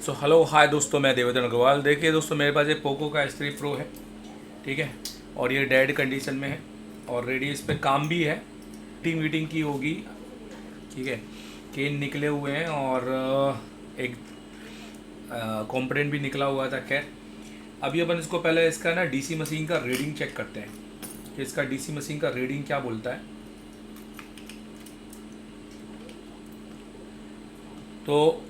So hello hi दोस्तों, मैं देवेंद्र अग्रवाल। देखिए दोस्तों, मेरे पास ये पोको का S3 Pro है, ठीक है। और ये डेड कंडीशन में है और रेडी इस पे काम भी है। मीटिंग की होगी, ठीक है। केन निकले हुए हैं और एक कॉम्पोनेंट भी निकला हुआ था। खैर, अभी अपन इसको पहले इसका ना डीसी मशीन का रीडिंग चेक करते हैं कि इसका डीसी मशीन का रीडिंग क्या बोलता है। तो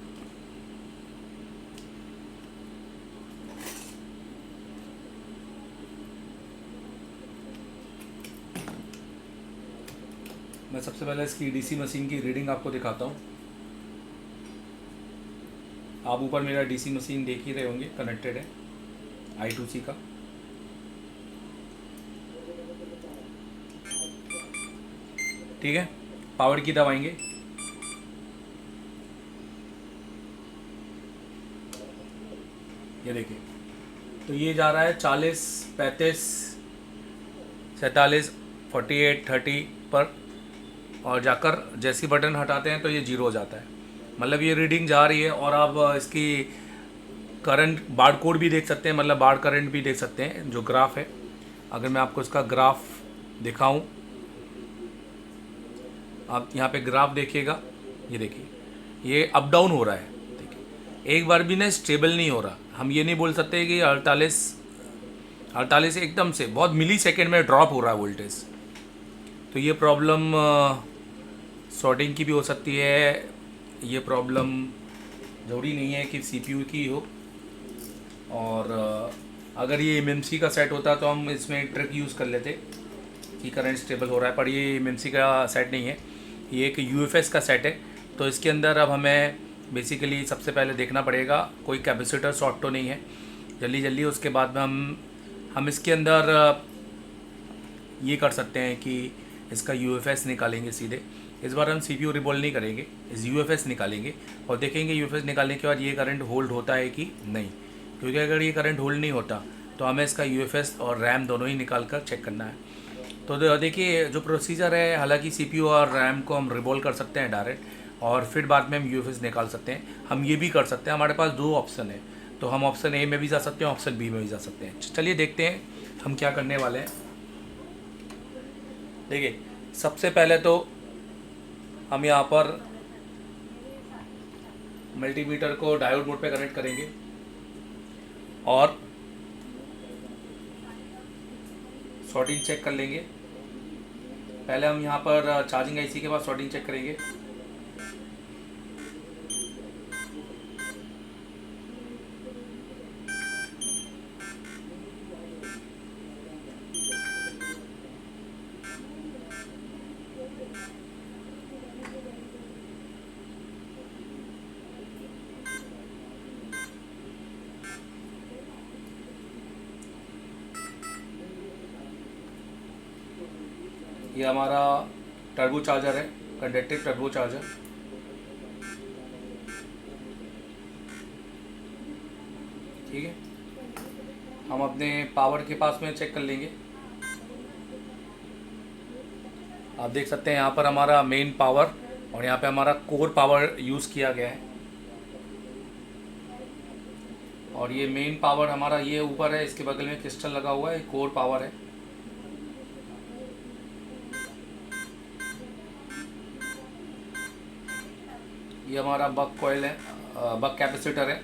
मैं सबसे पहले इसकी डीसी मशीन की रीडिंग आपको दिखाता हूँ। आप ऊपर मेरा डीसी मशीन देख ही रहे होंगे, कनेक्टेड है I2C का। ठीक है, पावर की दबाएंगे। ये देखिए, तो ये जा रहा है 40, 35, 47, 48, 30 पर। और जाकर जैसी बटन हटाते हैं तो ये जीरो हो जाता है, मतलब ये रीडिंग जा रही है। और आप इसकी करंट बार कोड भी देख सकते हैं, मतलब बार करंट भी देख सकते हैं, जो ग्राफ है। अगर मैं आपको इसका ग्राफ दिखाऊं, आप यहाँ पे ग्राफ देखिएगा। ये देखिए, ये अप डाउन हो रहा है। देखिए, एक बार भी ना स्टेबल नहीं हो रहा। हम ये नहीं बोल सकते कि 48 48 एकदम से बहुत मिली सेकेंड में ड्रॉप हो रहा है वोल्टेज। तो ये प्रॉब्लम सॉर्टिंग की भी हो सकती है। ये प्रॉब्लम ज़रूरी नहीं है कि सीपीयू की हो। और अगर ये एमएमसी का सेट होता तो हम इसमें ट्रिक यूज़ कर लेते कि करंट स्टेबल हो रहा है, पर ये एमएमसी का सेट नहीं है, ये एक यूएफएस का सेट है। तो इसके अंदर अब हमें बेसिकली सबसे पहले देखना पड़ेगा कोई कैपेसिटर शॉर्ट तो नहीं है जल्दी जल्दी। उसके बाद में हम इसके अंदर ये कर सकते हैं कि इसका यूएफएस निकालेंगे सीधे। इस बार हम सीपीयू रिबॉल नहीं करेंगे, इस यूएफएस निकालेंगे और देखेंगे यूएफएस निकालने के बाद ये करंट होल्ड होता है कि नहीं। क्योंकि अगर ये करंट होल्ड नहीं होता तो हमें इसका यूएफएस और रैम दोनों ही निकाल कर चेक करना है। तो देखिए, जो प्रोसीजर है, हालांकि सीपीयू और रैम को हम रिबॉल कर सकते हैं डायरेक्ट, और फिर बाद में हम यूएफएस निकाल सकते हैं। हम ये भी कर सकते हैं, हमारे पास दो ऑप्शन है। तो हम ऑप्शन ए में भी जा सकते हैं, ऑप्शन बी में भी जा सकते हैं। चलिए देखते हैं हम क्या करने वाले हैं। देखिए, सबसे पहले तो हम यहाँ पर मल्टीमीटर को डायोड मोड पे कनेक्ट करेंगे और शॉर्टिंग चेक कर लेंगे। पहले हम यहाँ पर चार्जिंग आईसी के बाद शॉर्टिंग चेक करेंगे। ये हमारा टर्बो चार्जर है, कंडक्टिव टर्बो चार्जर। ठीक है, हम अपने पावर के पास में चेक कर लेंगे। आप देख सकते हैं यहाँ पर हमारा मेन पावर और यहाँ पे हमारा कोर पावर यूज़ किया गया है। और ये मेन पावर हमारा ये ऊपर है, इसके बगल में क्रिस्टल लगा हुआ है, कोर पावर है। ये हमारा बक कॉइल है, बक कैपेसिटर है।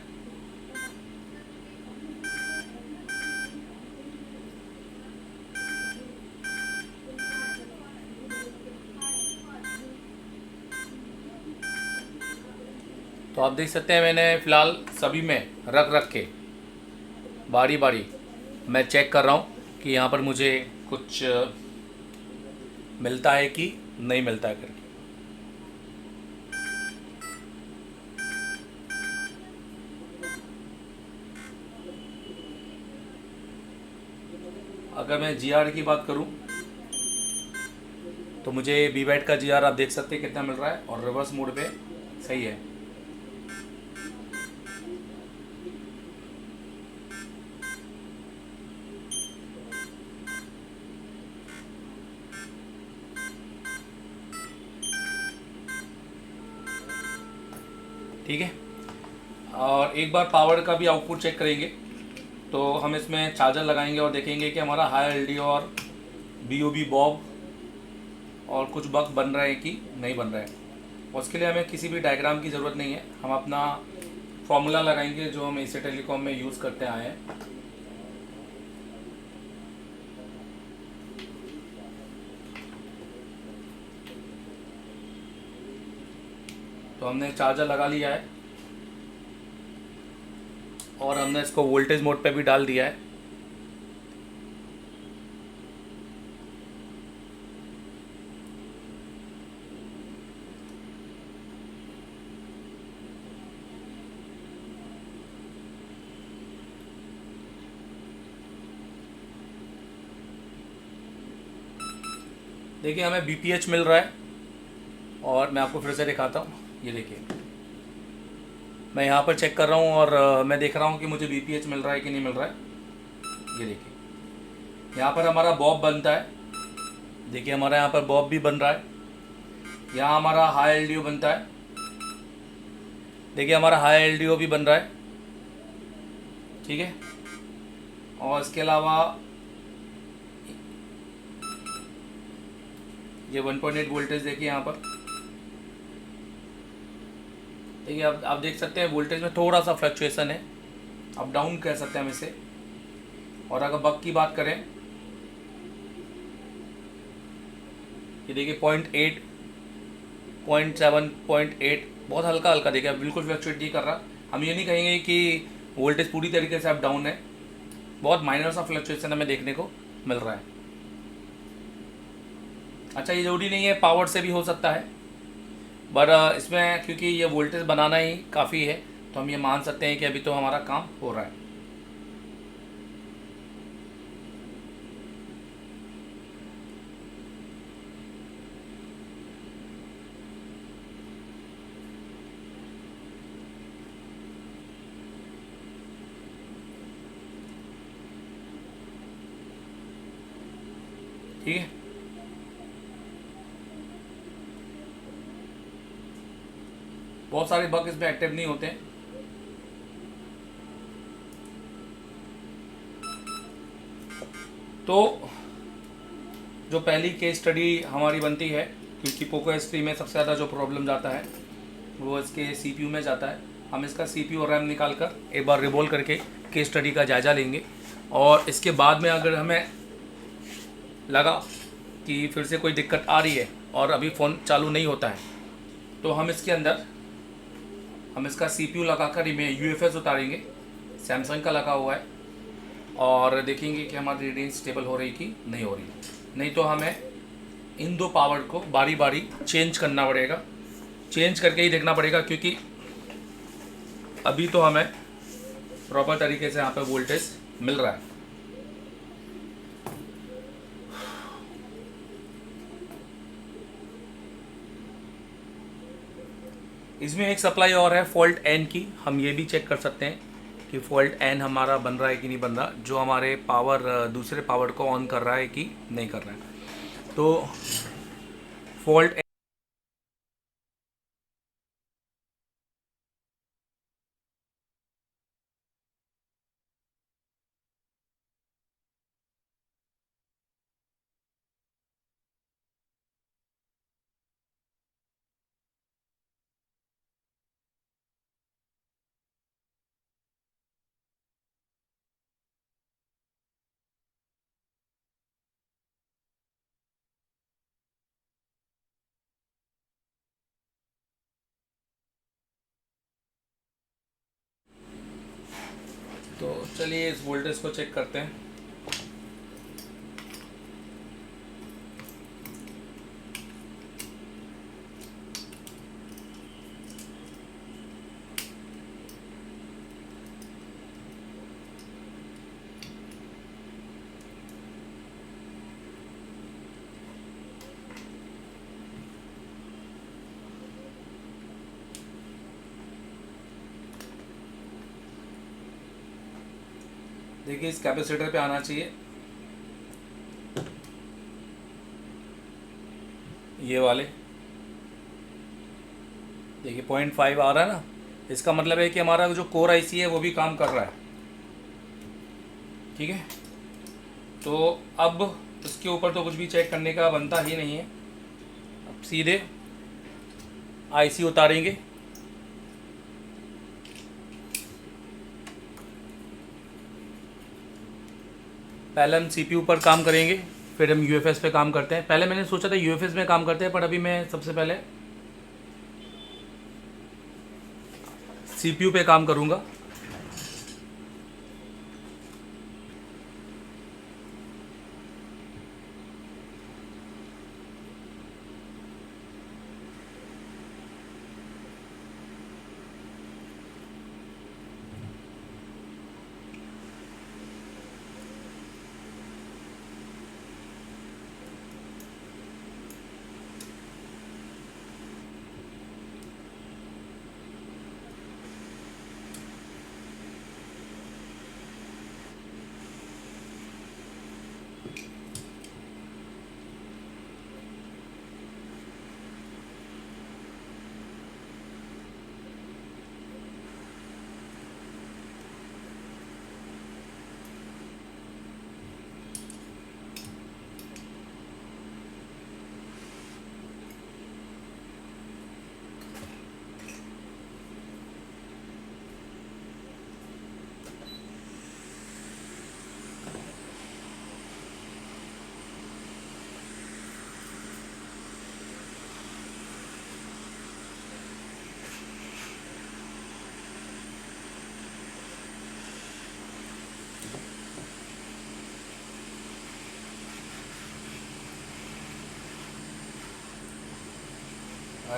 तो आप देख सकते हैं, मैंने फ़िलहाल सभी में रख रख के बारी बारी मैं चेक कर रहा हूँ कि यहाँ पर मुझे कुछ मिलता है कि नहीं मिलता है करके। अगर मैं जीआर की बात करूँ तो मुझे वीवैट का जीआर आप देख सकते हैं कितना मिल रहा है, और रिवर्स मोड पे सही है। ठीक है, और एक बार पावर का भी आउटपुट चेक करेंगे। तो हम इसमें चार्जर लगाएंगे और देखेंगे कि हमारा हाई एल और बी बॉब और कुछ बग बन रहे हैं कि नहीं बन रहे हैं। उसके लिए हमें किसी भी डायग्राम की ज़रूरत नहीं है, हम अपना फॉर्मूला लगाएंगे जो हम एसी टेलीकॉम में यूज़ करते आए हैं। तो हमने चार्जर लगा लिया है और हमने इसको वोल्टेज मोड पे भी डाल दिया है। देखिए हमें बीपीएच मिल रहा है और मैं आपको फिर से दिखाता हूँ। ये देखिए मैं यहाँ पर चेक कर रहा हूँ और मैं देख रहा हूँ कि मुझे बीपीएच मिल रहा है कि नहीं मिल रहा है। ये देखिए यहाँ पर हमारा बॉब बनता है। देखिए हमारा यहाँ पर बॉब भी बन रहा है। यहाँ हमारा हाई एलडीओ बनता है। देखिए हमारा हाई एलडीओ भी बन रहा है, ठीक है। और इसके अलावा ये 1.8 वोल्टेज देखिए यहाँ पर। देखिए आप देख सकते हैं वोल्टेज में थोड़ा सा फ्लक्चुएसन है, अप डाउन कह सकते हैं हम इसे। और अगर बग की बात करें, ये देखिए 0.8, 0.7, 0.8 बहुत हल्का हल्का देखिए, बिल्कुल फ्लक्चुएट नहीं कर रहा। हम ये नहीं कहेंगे कि वोल्टेज पूरी तरीके से अप डाउन है, बहुत माइनर सा फ्लक्चुएसन हमें देखने को मिल रहा है। अच्छा, ये जरूरी नहीं है, पावर से भी हो सकता है, पर इसमें क्योंकि ये वोल्टेज बनाना ही काफ़ी है तो हम ये मान सकते हैं कि अभी तो हमारा काम हो रहा है। ठीक है, बहुत सारे बग इसमें एक्टिव नहीं होते हैं। तो जो पहली केस स्टडी हमारी बनती है, क्योंकि पोको S3 में सबसे ज़्यादा जो प्रॉब्लम जाता है वो इसके CPU में जाता है। हम इसका CPU और रैम निकाल कर एक बार रिवॉल्व करके केस स्टडी का जायज़ा लेंगे और इसके बाद में अगर हमें लगा कि फिर से कोई दिक्कत आ रही है और अभी फ़ोन चालू नहीं होता है तो हम इसके अंदर हम इसका CPU लगा कर UFS उतारेंगे। सैमसंग का लगा हुआ है और देखेंगे कि हमारी रीडिंग स्टेबल हो रही कि नहीं हो रही। नहीं तो हमें इन दो पावर को बारी बारी चेंज करना पड़ेगा, चेंज करके ही देखना पड़ेगा, क्योंकि अभी तो हमें प्रॉपर तरीके से यहाँ पे वोल्टेज मिल रहा है। इसमें एक सप्लाई और है फॉल्ट एन की, हम ये भी चेक कर सकते हैं कि फॉल्ट एन हमारा बन रहा है कि नहीं बन रहा, जो हमारे पावर दूसरे पावर को ऑन कर रहा है कि नहीं कर रहा है। तो फॉल्ट तो चलिए इस वोल्टेज को चेक करते हैं। देखिए इस कैपेसिटर पे आना चाहिए, ये वाले देखिए 0.5 आ रहा है ना, इसका मतलब है कि हमारा जो कोर आईसी है वो भी काम कर रहा है। ठीक है, तो अब इसके ऊपर तो कुछ भी चेक करने का बनता ही नहीं है। अब सीधे आईसी उतारेंगे। पहले हम सीपीयू पर काम करेंगे, फिर हम यूएफएस पे काम करते हैं। पहले मैंने सोचा था यूएफएस में काम करते हैं, पर अभी मैं सबसे पहले सीपीयू पे काम करूँगा।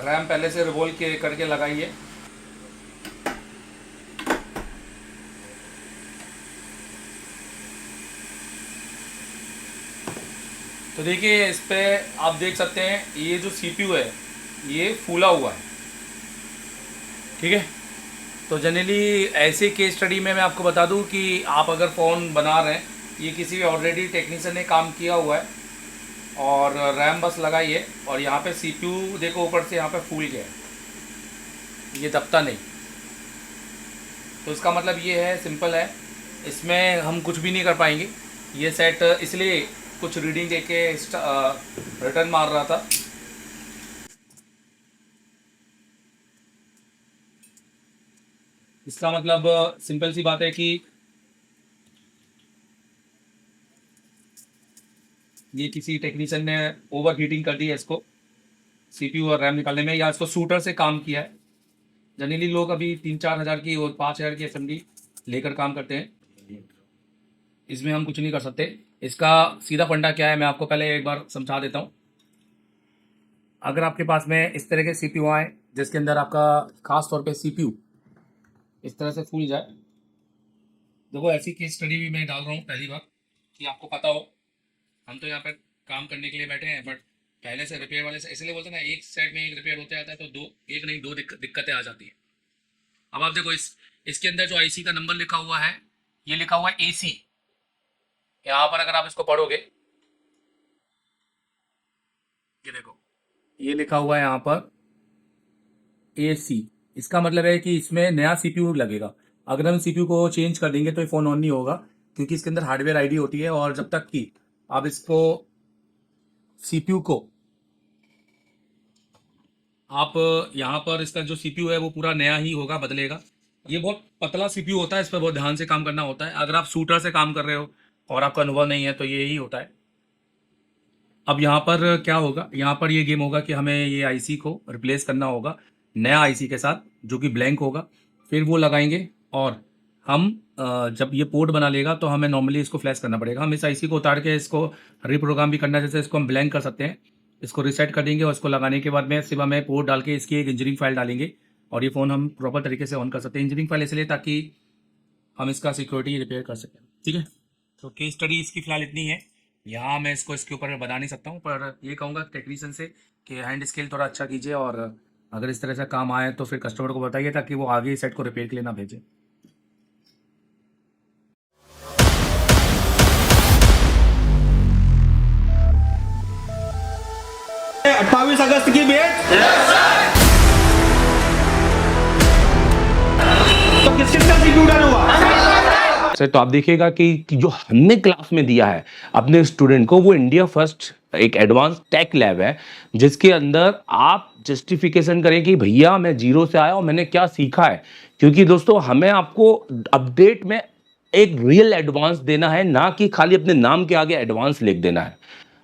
रैम पहले से रिवॉल्व के करके लगाइए। तो देखिए, इस पे आप देख सकते हैं ये जो सीपीयू है ये फूला हुआ है। ठीक है, तो जनरली ऐसे केस स्टडी में मैं आपको बता दूं कि आप अगर फ़ोन बना रहे हैं, ये किसी भी ऑलरेडी टेक्नीशियन ने काम किया हुआ है, और रैम बस लगाइए और यहाँ पे सीपीयू देखो ऊपर से यहाँ पे फूल गया है, ये दबता नहीं। तो इसका मतलब ये है, सिंपल है, इसमें हम कुछ भी नहीं कर पाएंगे। ये सेट इसलिए कुछ रीडिंग देके रिटर्न मार रहा था। इसका मतलब सिंपल सी बात है कि ये किसी टेक्नीशियन ने ओवर हीटिंग कर दी है इसको, सीपीयू और रैम निकालने में, या इसको शूटर से काम किया है। जनरली लोग अभी 3-4 हज़ार की और 5 हज़ार की एसएमडी लेकर काम करते हैं। इसमें हम कुछ नहीं कर सकते। इसका सीधा फंडा क्या है मैं आपको पहले एक बार समझा देता हूँ। अगर आपके पास में इस तरह के सीपीयू आए जिसके अंदर आपका खास तौर पे सीपीयू इस तरह से फूल जाए, देखो ऐसी केस स्टडी भी मैं डाल रहा हूँ पहली बार कि आपको पता हो। हम तो यहाँ पर काम करने के लिए बैठे हैं, बट पहले से रिपेयर वाले से इसलिए बोलते हैं ना, एक साइड में एक रिपेयर होते आता है तो एक नहीं दो दिक्कतें आ जाती है। अब आप देखो इसके अंदर जो आईसी का नंबर लिखा हुआ है, ये लिखा हुआ है AC। यहाँ पर अगर आप इसको पढ़ोगे, ये देखो ये लिखा हुआ है यहाँ पर AC। इसका मतलब है कि इसमें नया सीपीयू लगेगा। अगर हम सीपीयू को चेंज कर देंगे तो ये फ़ोन ऑन नहीं होगा, क्योंकि इसके अंदर हार्डवेयर आईडी होती है, और जब तक कि आप इसको सीपीयू को आप यहाँ पर इसका जो सीपीयू है वो पूरा नया ही होगा, बदलेगा। ये बहुत पतला सीपीयू होता है, इस पर बहुत ध्यान से काम करना होता है। अगर आप शूटर से काम कर रहे हो और आपका अनुभव नहीं है तो ये ही होता है। अब यहाँ पर क्या होगा, यहाँ पर ये गेम होगा कि हमें ये आईसी को रिप्लेस करना होगा नया आईसी के साथ, जो कि ब्लैंक होगा। फिर वो लगाएंगे और हम जब ये पोर्ट बना लेगा तो हमें नॉर्मली इसको फ्लैश करना पड़ेगा। हम इस आईसी को उतार के इसको रिप्रोग्राम भी करना, जैसे इसको हम ब्लैंक कर सकते हैं। इसको रीसेट कर देंगे और इसको लगाने के बाद में सिर्फ हमें पोर्ट डाल के इसकी एक इंजीनियरिंग फाइल डालेंगे और ये फ़ोन हम प्रॉपर तरीके से ऑन कर सकते हैं। इंजीनियरिंग फाइल इसलिए ताकि हम इसका सिक्योरिटी रिपेयर कर सकें। ठीक है, तो केस स्टडी इसकी फ़िलहाल इतनी है। यहाँ मैं इसके ऊपर बता नहीं सकता हूँ, पर ये कहूँगा टेक्नीशियन से कि हैंड स्केल थोड़ा अच्छा कीजिए, और अगर इस तरह से काम आए तो फिर कस्टमर को बताइए ताकि वो आगे सेट को रिपेयर के लिए ना भेजे। 28 अगस्त की भेंट। तो किस किस का सीपीयू डन हुआ? तो आप देखिएगा कि जो हमने क्लास में दिया है अपने स्टूडेंट को, वो इंडिया फर्स्ट एक एडवांस टेक लैब है, जिसके अंदर आप जस्टिफिकेशन करें कि भैया मैं जीरो से आया और मैंने क्या सीखा है। क्योंकि दोस्तों हमें आपको अपडेट में एक रियल एडवांस देना है, ना कि खाली अपने नाम के आगे एडवांस लिख देना है।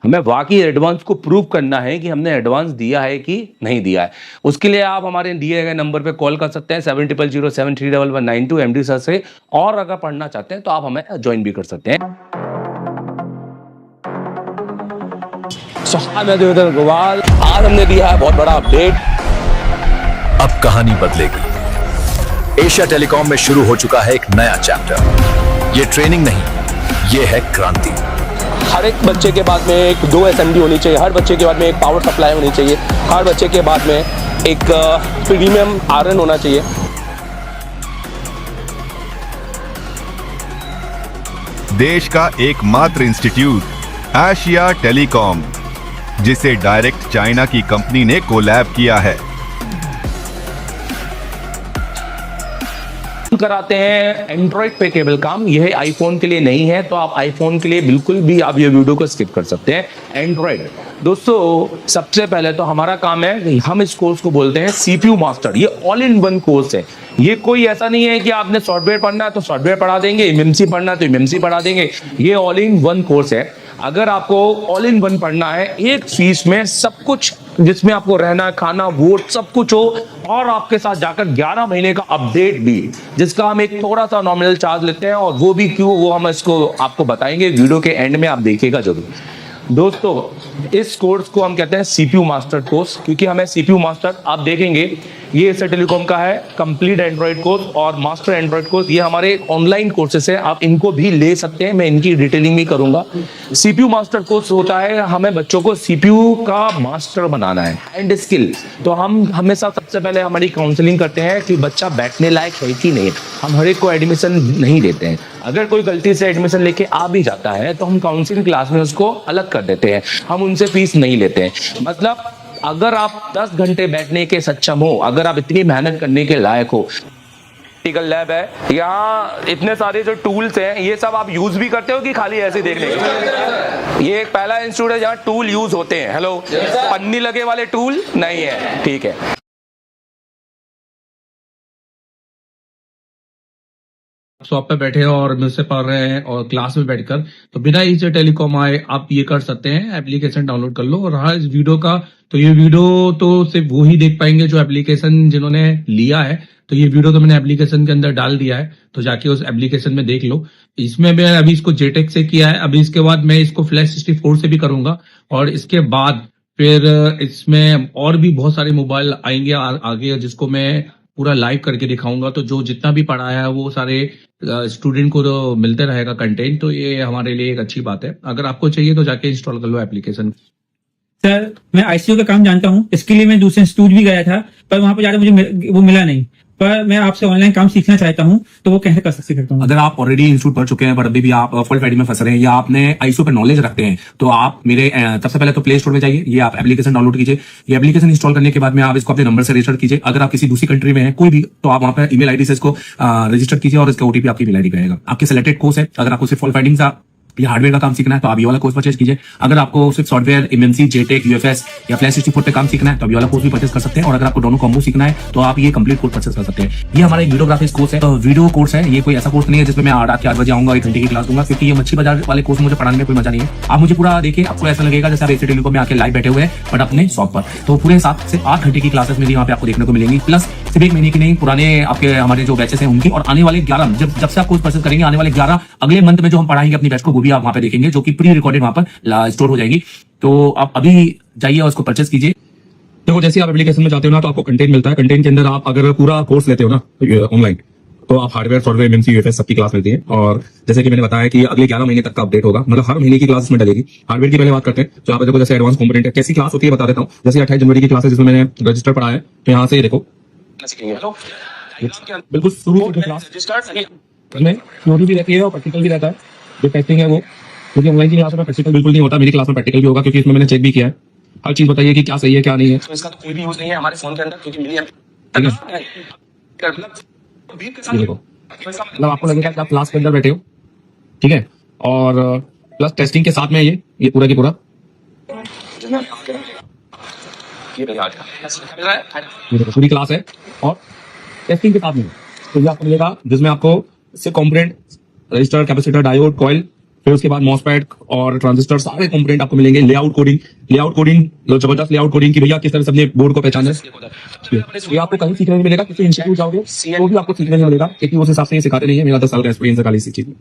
हमें वाकई एडवांस को प्रूव करना है कि हमने एडवांस दिया है कि नहीं दिया है। उसके लिए आप हमारे दिए गए नंबर पे कॉल कर सकते हैं 7007319192 एमडी सर से, और अगर पढ़ना चाहते हैं तो आप हमें ज्वाइन भी कर सकते हैं। मैं देवेंद्र गोवाल, आज हमने दिया है बहुत बड़ा अपडेट। अब कहानी बदलेगी। एशिया टेलीकॉम में शुरू हो चुका है एक नया चैप्टर। ये ट्रेनिंग नहीं, ये है क्रांति। हर एक बच्चे के बाद में एक 2 SMD होनी चाहिए, हर बच्चे के बाद में एक पावर सप्लाई होनी चाहिए, हर बच्चे के बाद में एक प्रीमियम आयरन होना चाहिए। देश का एकमात्र इंस्टीट्यूट एशिया टेलीकॉम, जिसे डायरेक्ट चाइना की कंपनी ने कोलैब किया है। कराते हैं एंड्रॉइड पे केबल काम, यह आईफोन के लिए नहीं है, तो आप आईफोन के लिए बिल्कुल भी आप ये वीडियो को स्किप कर सकते हैं। एंड्रॉइड दोस्तों, सबसे पहले तो हमारा काम है, हम इस कोर्स को बोलते हैं सीपीयू मास्टर। ये ऑल इन वन कोर्स है। ये कोई ऐसा नहीं है कि आपने सॉफ्टवेयर पढ़ना है तो सॉफ्टवेयर पढ़ा देंगे, एमएमसी पढ़ना है तो एमएमसी पढ़ा देंगे। ये ऑल इन वन कोर्स है। अगर आपको ऑल इन वन पढ़ना है, एक फीस में सब कुछ, जिसमें आपको रहना, खाना, वोट सब कुछ हो, और आपके साथ जाकर 11 महीने का अपडेट भी, जिसका हम एक थोड़ा सा नॉमिनल चार्ज लेते हैं, और वो भी क्यों, वो हम इसको आपको बताएंगे वीडियो के एंड में, आप देखिएगा जरूर। दोस्तों, इस कोर्स को हम कहते हैं सीपीयू मास्टर कोर्स, क्योंकि हमें सीपीयू मास्टर, आप देखेंगे ये एशिया टेलीकॉम का है कंप्लीट एंड्रॉइड कोर्स और मास्टर एंड्रॉइड कोर्स। ये हमारे ऑनलाइन कोर्सेस है, आप इनको भी ले सकते हैं, मैं इनकी डिटेलिंग भी करूंगा। सीपीयू मास्टर कोर्स होता है, हमें बच्चों को सीपीयू का मास्टर बनाना है, हैंड स्किल। तो हम हमेशा सबसे पहले हमारी काउंसलिंग करते हैं कि बच्चा बैठने लायक है कि नहीं। हम हर एक को एडमिशन नहीं देते हैं। अगर कोई गलती से एडमिशन लेके आ भी जाता है तो हम काउंसलिंग क्लास में उसको अलग कर देते हैं, हम उनसे फीस नहीं लेते हैं। मतलब अगर आप 10 घंटे बैठने के सक्षम हो, अगर आप इतनी मेहनत करने के लायक हो, प्रैक्टिकल लैब है, यहाँ इतने सारे जो टूल्स हैं, ये सब आप यूज भी करते हो कि खाली ऐसे देखने के? ये एक पहला इंस्टीट्यूट है जहाँ टूल यूज होते हैं। हेलो, पन्नी लगे वाले टूल नहीं है, ठीक है। शॉप पे बैठे हैं और मुझसे पढ़ रहे हैं और क्लास में बैठकर, तो बिना एशिया टेलीकॉम आए आप ये कर सकते हैं, एप्लीकेशन डाउनलोड कर लो। और रहा इस वीडियो का, तो ये वीडियो तो सिर्फ वो ही देख पाएंगे जो एप्लीकेशन जिन्होंने लिया है। तो ये वीडियो तो मैंने एप्लीकेशन के अंदर डाल दिया है, तो जाके उस एप्लीकेशन में देख लो। इसमें मैं अभी इसको जेटेक से किया है, अभी इसके बाद मैं इसको फ्लैश 64 से भी करूंगा, और इसके बाद फिर इसमें और भी बहुत सारे मोबाइल आएंगे आगे, जिसको मैं पूरा लाइव करके दिखाऊंगा। तो जो जितना भी पढ़ाया है वो सारे स्टूडेंट को तो मिलते रहेगा कंटेंट, तो ये हमारे लिए एक अच्छी बात है। अगर आपको चाहिए तो जाके इंस्टॉल कर लो एप्लीकेशन। सर, मैं आईसीयू का काम जानता हूँ, इसके लिए मैं दूसरे इंस्टीट्यूट भी गया था, पर वहां पर जाकर मुझे वो मिला नहीं। पर मैं आपसे ऑनलाइन काम सीखना चाहता हूँ, तो वो कैसे कर सकता हूँ? अगर आप ऑलरेडी इंस्टीट्यूट पढ़ चुके हैं पर अभी भी आप फुल फैडी में फंस रहे हैं, या आपने आईसीयू पे नॉलेज रखते हैं, तो आप मेरे सबसे पहले तो प्ले स्टोर में जाइए, ये आप एप्लीकेशन डाउनलोड कीजिए। ये एप्लीकेशन इंस्टॉल करने के बाद में आप इसको अपने नंबर से रजिस्टर कीजिए। अगर आप किसी दूसरी कंट्री में हैं कोई भी, तो आप वहां पे ईमेल आईडी से इसको रजिस्टर कीजिए, और इसका ओटीपी आपकी ईमेल आईडी पे आएगा। आपके सिलेक्टेड कोर्स है, अगर आपको सिर्फ फुल फैडिंग या हार्डवेयर का काम सीखना है तो आप ये वाला कोर्स परचेज कीजिए। अगर आपको सिर्फ सॉफ्टवेयर, एमएमसी, जेटेक, यूएफएस या फ्लैश 64 पे काम सीखना है तो आप ये वाला कोर्स भी परचेज कर सकते हैं। और अगर आपको दोनों कॉम्बो सीखना है तो आप ये कंप्लीट कोर्स परचेज कर सकते हैं। ये हमारा एक वीडियो ग्राफिक्स कोर्स है, तो वीडियो कोर्स है, ये कोई ऐसा कोर्स नहीं है जिसमें मैं रात के 8 बजे आऊंगा 1 घंटे की क्लास दूंगा, क्योंकि ये मच्छी बाजार वाले कोर्स मुझे पढ़ाने में कोई मजा नहीं है। आप मुझे पूरा देखिए, आपको ऐसा लगेगा जैसे आप एशिया टेलीकॉम में आके लाइव बैठे हुए हैं, बट अपने शॉप पर। तो पूरे 7 से 8 घंटे की क्लासेस मेरी यहाँ पे आपको देखने को मिलेंगी, प्लस सिर्फ 1 महीने की नहीं, पुराने आपके हमारे जो बैचेस हैं उनकी, और आने वाले 11 जब से आप कोर्स परचेज करेंगे, आने वाले 11 अगले मंथ में जो हम पढ़ाएंगे अपनी बैच को, वो भी आप वहाँ पे देखेंगे, जो कि प्री रिकॉर्डेड वहां पर स्टोर हो जाएगी। तो आप अभी जाइए और उसको परचेज कीजिए। देखो, जैसे आप एप्लीकेशन में जाते हो ना, तो आपको कंटेंट मिलता है। कंटेंट के अंदर आप अगर पूरा कोर्स लेते हो ना ऑनलाइन, तो आप हार्डवेयर, सॉफ्टवेयर, एमएमसी, यूएफएस सबकी क्लास मिलती है। और जैसे कि मैंने बताया कि अगले 11 महीने तक का अपडेट होगा, मतलब हर महीने की क्लास में डलेगी। हार्डवेयर की पहले बात करते हैं, तो आप देखो जैसे एडवांस कंपोनेंट है, कैसी क्लास होती है बता देता हूँ। जैसे 28 जनवरी की क्लास है, जिसमें मैंने रजिस्टर पढ़ा है, तो यहाँ से देखो बिल्कुल शुरू की क्लास में थ्योरी भी रहती है और प्रैक्टिकल भी रहता है। जो टेस्टिंग है वो, क्योंकि ऑनलाइन की क्लास में प्रैक्टिकल बिल्कुल नहीं होता, मेरी क्लास में प्रैक्टिकल भी होगा, क्योंकि इसमें मैंने चेक भी किया है। हर चीज बताइए कि क्या सही है क्या नहीं है। तो इसका तो कोई भी यूज नहीं है हमारे फोन के अंदर, क्योंकि मिली ये देखो, मतलब आपको लगेगा कि आप क्लास के अंदर बैठे हो, ठीक है, और प्लस टेस्टिंग के साथ में ये पूरा की पूरा ये देखो पूरी क्लास है और टेस्टिंग के साथ में, तो ये आपको मिलेगा जिसमें आपको इससे component register, capacitor, diode, coil, फिर उसके बाद मॉसफेट और ट्रांजिस्टर, सारे कंपोनेंट आपको मिलेंगे। लेआउट कोडिंग जबरदस्त लेआउट कोडिंग की भैया किस तरह से अपने बोर्ड को पहचाना है, ये आपको कहीं सीखने नहीं मिलेगा, किसी इंस्टीट्यूट जाओगे तो भी आपको सीखने नहीं मिलेगा, क्योंकि उस हिसाब से ये सिखाते नहीं है। मेरा 10 साल का एक्सपीरियंस है खाली इसी चीज में।